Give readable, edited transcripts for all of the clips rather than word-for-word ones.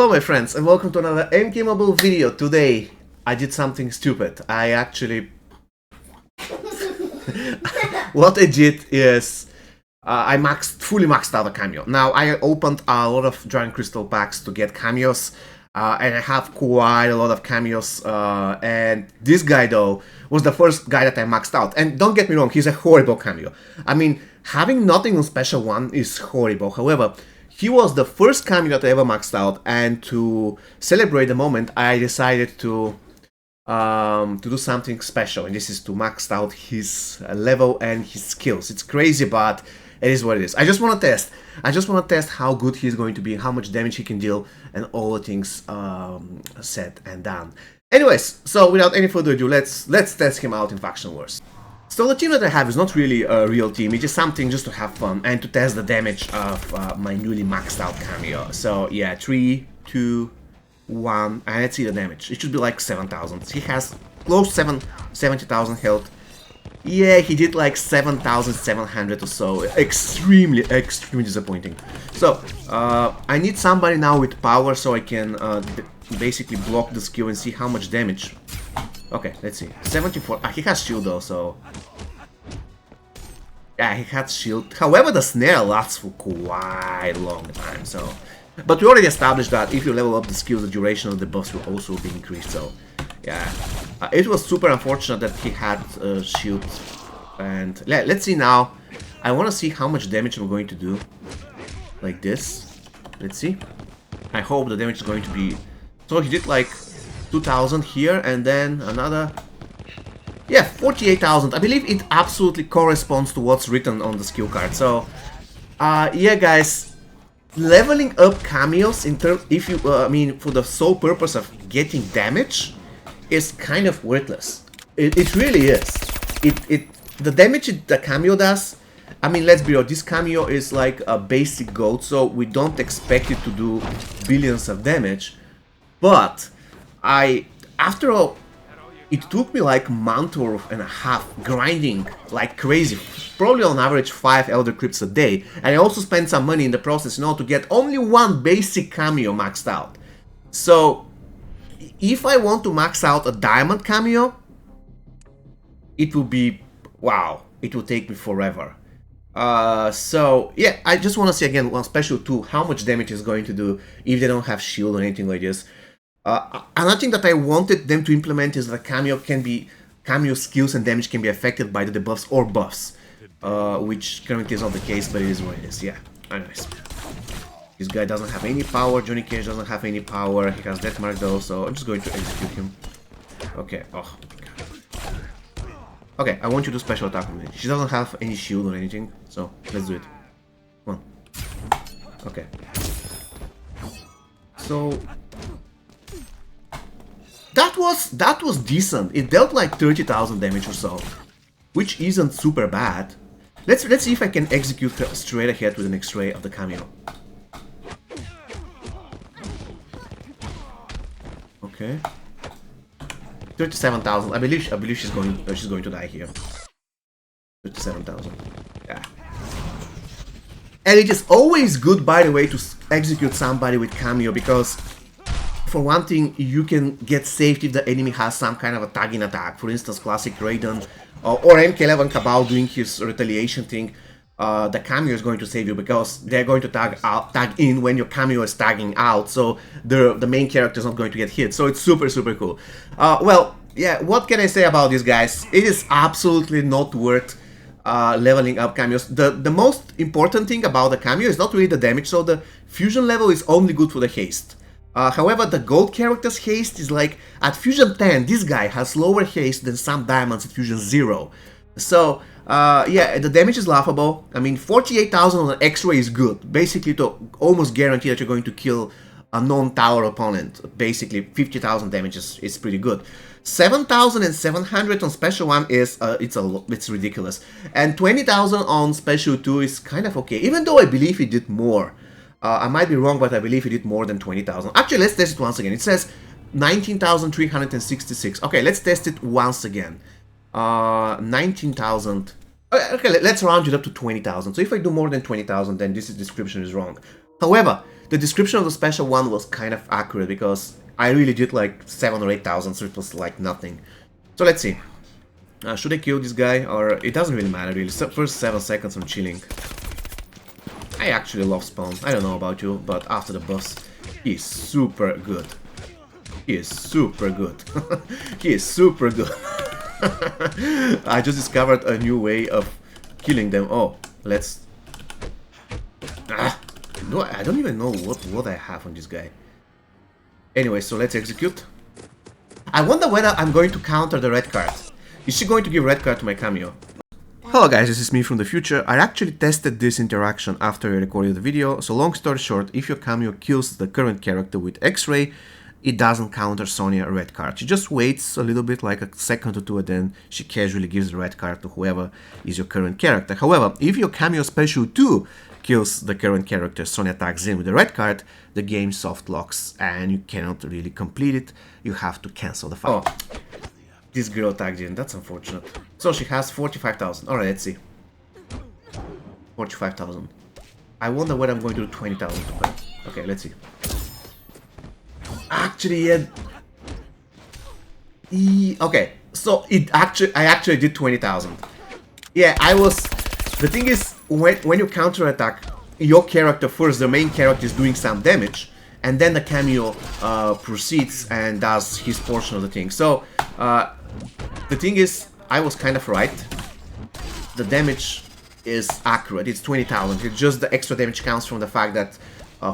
Hello my friends and welcome to another MK Mobile video. Today I did something stupid. I actually... what I did is I fully maxed out a cameo. Now I opened a lot of Dragon Crystal packs to get cameos and I have quite a lot of cameos and this guy though was the first guy that I maxed out. And don't get me wrong, he's a horrible cameo. I mean, having nothing on special 1 is horrible. However, he was the first cameo that I ever maxed out, and to celebrate the moment, I decided to do something special, and this is to max out his level and his skills. It's crazy, but it is what it is. I just want to test. I just want to test how good he's going to be, how much damage he can deal, and all the things said and done. Anyways, so without any further ado, let's test him out in Faction Wars. So the team that I have is not really a real team, it's just something just to have fun and to test the damage of my newly maxed out cameo. So yeah, 3, 2, 1, and let's see the damage. It should be like 7,000. He has close 70,000 health. Yeah, he did like 7,700 or so. Extremely disappointing. So, I need somebody now with power so I can basically block the skill and see how much damage. Okay, let's see. 74. He has shield though, so... yeah, he has shield. However, the snare lasts for quite a long time, so... but we already established that if you level up the skills, the duration of the buffs will also be increased, so... yeah. It was super unfortunate that he had shield. And let's see now. I want to see how much damage I'm going to do. Like this. Let's see. I hope the damage is going to be... so he did like 2,000 here, and then another... yeah, 48,000. I believe it absolutely corresponds to what's written on the skill card. So, yeah, guys, leveling up cameos in terms, if you, I mean, for the sole purpose of getting damage, is kind of worthless. It really is. The damage the cameo does. I mean, let's be real. This cameo is like a basic gold, so we don't expect it to do billions of damage. But after all, it took me like a month and a half grinding like crazy, probably on average 5 Elder Crypts a day, and I also spent some money in the process, you know, to get only one basic cameo maxed out. So, if I want to max out a diamond cameo, it will be, wow, it will take me forever. So, yeah, I just want to see again on special 2 how much damage it's going to do if they don't have shield or anything like this. Another thing that I wanted them to implement is that cameo skills and damage can be affected by the debuffs or buffs, which currently is not the case, but it is what it is. Yeah, anyways. This guy doesn't have any power, Johnny Cage doesn't have any power, he has Death Mark though, so I'm just going to execute him. Okay, oh my god. Okay, I want you to special attack on me. She doesn't have any shield or anything, so let's do it. Come on. Okay. So... that was decent. It dealt like 30,000 damage or so, which isn't super bad. Let's see if I can execute her straight ahead with an X-ray of the cameo. Okay. 37,000. I believe she's going to die here. 37,000. Yeah. And it is always good, by the way, to execute somebody with cameo, because for one thing, you can get saved if the enemy has some kind of a tagging attack. For instance, classic Raiden or MK11 Cabal doing his retaliation thing. The cameo is going to save you because they're going to tag in when your cameo is tagging out, so the main character is not going to get hit. So it's super cool. Well, yeah, what can I say about these guys? It is absolutely not worth leveling up cameos. The most important thing about the cameo is not really the damage. So the fusion level is only good for the haste. However, the gold character's haste is like, at Fusion 10, this guy has lower haste than some diamonds at Fusion 0. So, yeah, the damage is laughable. I mean, 48,000 on an X-ray is good. Basically, to almost guarantee that you're going to kill a non-tower opponent. Basically, 50,000 damage is pretty good. 7,700 on Special 1 is, it's ridiculous. And 20,000 on Special 2 is kind of okay, even though I believe he did more. I might be wrong, but I believe he did more than 20,000. Actually, let's test it once again. It says 19,366. Okay, let's test it once again. 19,000. Okay, let's round it up to 20,000. So if I do more than 20,000, then this description is wrong. However, the description of the special one was kind of accurate because I really did like 7 or 8,000, so it was like nothing. So let's see. Should I kill this guy, or it doesn't really matter really. First 7 seconds I'm chilling. I actually love Spawn. I don't know about you, but after the boss, he is super good. He is super good. He is super good. I just discovered a new way of killing them. Oh, let's... No, I don't even know what I have on this guy. Anyway, so let's execute. I wonder whether I'm going to counter the red card. Is she going to give red card to my cameo? Hello guys, this is me from the future. I actually tested this interaction after I recorded the video, so long story short, if your cameo kills the current character with X-ray, it doesn't counter Sonya a red card. She just waits a little bit, like a second or two, and then she casually gives the red card to whoever is your current character. However, if your cameo special 2 kills the current character, Sonya tags in with the red card, the game soft locks and you cannot really complete it. You have to cancel the fight. Oh, this girl tagged in, that's unfortunate. So she has 45,000. Alright, let's see. 45,000. I wonder what I'm going to do 20,000 to play. Okay, let's see. Actually, okay, so I actually did 20,000. Yeah, I was... The thing is, when you counterattack, your character first, the main character is doing some damage, and then the cameo proceeds and does his portion of the thing. So, the thing is, I was kind of right. The damage is accurate, it's 20,000. It's just the extra damage comes from the fact that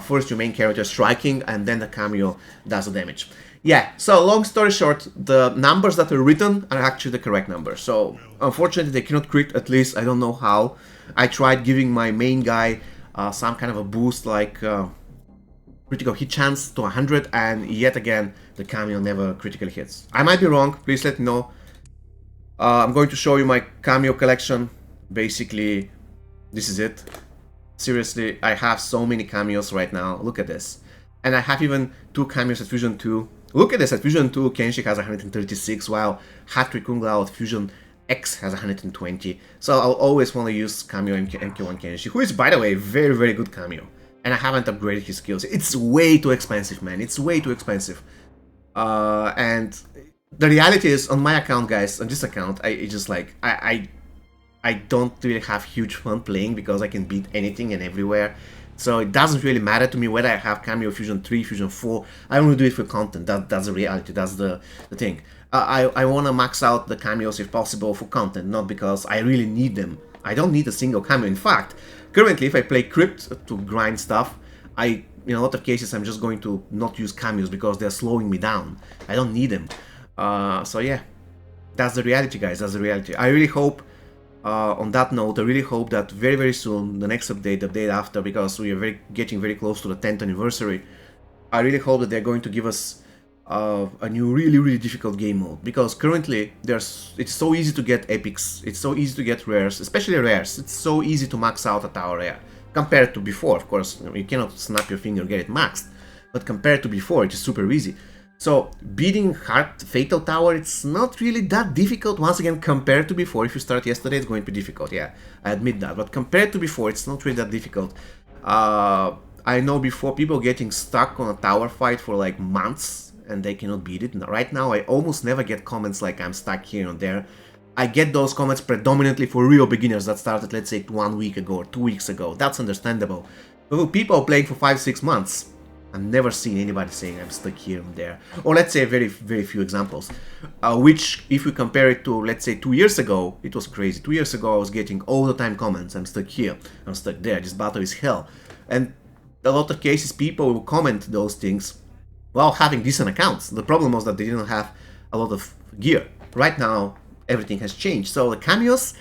first your main character is striking, and then the cameo does the damage. Yeah, so long story short, the numbers that are written are actually the correct numbers. So, unfortunately, they cannot crit, at least, I don't know how. I tried giving my main guy some kind of a boost, like critical hit chance to 100, and yet again, the cameo never critically hits. I might be wrong, please let me know. I'm going to show you my cameo collection. Basically, this is it. Seriously, I have so many cameos right now, look at this. And I have even 2 cameos at Fusion 2. Look at this, at Fusion 2, Kenshi has 136, while Hattrick Kung Lao at Fusion X has 120. So I'll always want to use cameo MK1 Kenshi, who is, by the way, very, very good cameo. And I haven't upgraded his skills. It's way too expensive, man. It's way too expensive. And the reality is, on my account, guys, on this account, I don't really have huge fun playing because I can beat anything and everywhere. So it doesn't really matter to me whether I have Cameo Fusion 3, Fusion 4. I want to do it for content. That's the reality. That's the thing. I want to max out the cameos if possible for content, not because I really need them. I don't need a single cameo. In fact, currently if I play Crypt to grind stuff, in a lot of cases I'm just going to not use cameos because they're slowing me down. I don't need them. So yeah, that's the reality, guys. That's the reality. I really hope... on that note, I really hope that very, very soon, the next update, the update after, because we are getting very close to the 10th anniversary, I really hope that they're going to give us a new really, really difficult game mode. Because currently, it's so easy to get epics, it's so easy to get rares, especially rares. It's so easy to max out a tower rare, compared to before. Of course, you cannot snap your finger and get it maxed, but compared to before, it is super easy. So, beating Hard Fatal Tower, it's not really that difficult. Once again, compared to before, if you start yesterday, it's going to be difficult, yeah, I admit that. But compared to before, it's not really that difficult. I know before, people getting stuck on a tower fight for like months, and they cannot beat it. Right now, I almost never get comments like I'm stuck here and there. I get those comments predominantly for real beginners that started, let's say, 1 week ago or 2 weeks ago. That's understandable. But for people playing for 5-6 months, I've never seen anybody saying I'm stuck here and there. Or let's say very, very few examples. Which, if we compare it to, let's say, 2 years ago, it was crazy. 2 years ago, I was getting all the time comments. I'm stuck here. I'm stuck there. This battle is hell. And a lot of cases, people will comment those things while having decent accounts. The problem was that they didn't have a lot of gear. Right now, everything has changed. So the cameos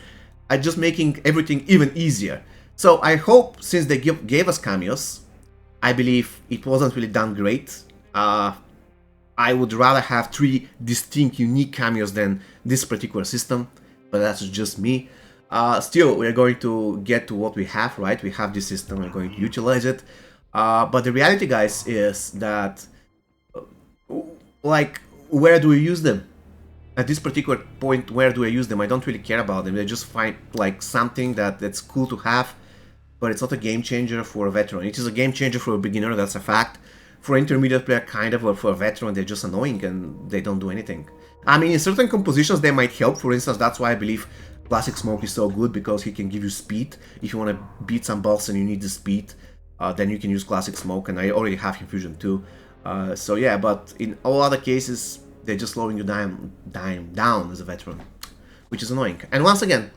are just making everything even easier. So I hope, since they gave us cameos, I believe it wasn't really done great. I would rather have 3 distinct, unique cameos than this particular system, but that's just me. Still, we're going to get to what we have, right? We have this system, we're going to utilize it. But the reality, guys, is that, like, where do we use them? At this particular point, where do I use them? I don't really care about them. I just find, like, something that's cool to have. but it's not a game changer for a veteran. It is a game changer for a beginner, that's a fact. For an intermediate player, kind of, or for a veteran, they're just annoying and they don't do anything. I mean, in certain compositions, they might help. For instance, that's why I believe Classic Smoke is so good, because he can give you speed. If you want to beat some boss and you need the speed, then you can use Classic Smoke, and I already have Infusion too. So yeah, but in all other cases, they're just slowing you down as a veteran, which is annoying. And once again,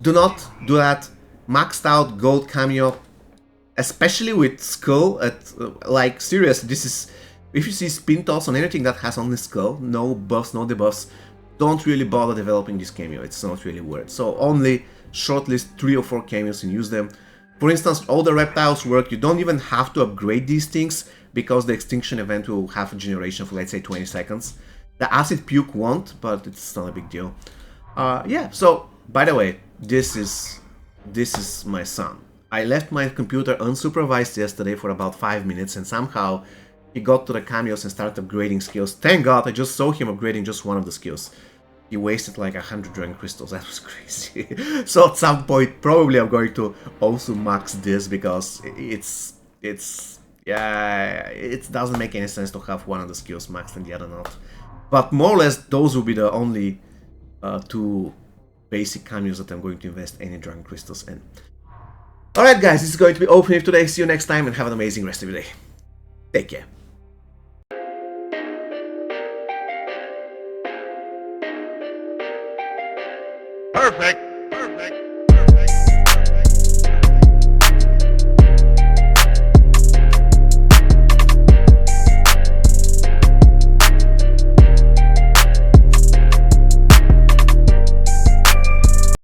do not do that. Maxed out gold cameo, especially with Skull, like, seriously, this is... If you see spin toss on anything that has only Skull, no buffs, no debuffs, don't really bother developing this cameo, it's not really worth it. So only shortlist 3 or 4 cameos and use them. For instance, all the reptiles work, you don't even have to upgrade these things, because the extinction event will have a generation for, let's say, 20 seconds. The acid puke won't, but it's not a big deal. Yeah, so, by the way, this is my son. I left my computer unsupervised yesterday for about 5 minutes, and somehow he got to the cameos and started upgrading skills. Thank God, I just saw him upgrading just one of the skills. He wasted like 100 Dragon Crystals, that was crazy. So at some point, probably I'm going to also max this, because yeah, it doesn't make any sense to have one of the skills maxed and the other not. But more or less, those will be the only 2 basic cameos that I'm going to invest any Dragon Crystals in. Alright guys, this is going to be all for me today. See you next time and have an amazing rest of your day. Take care. Perfect.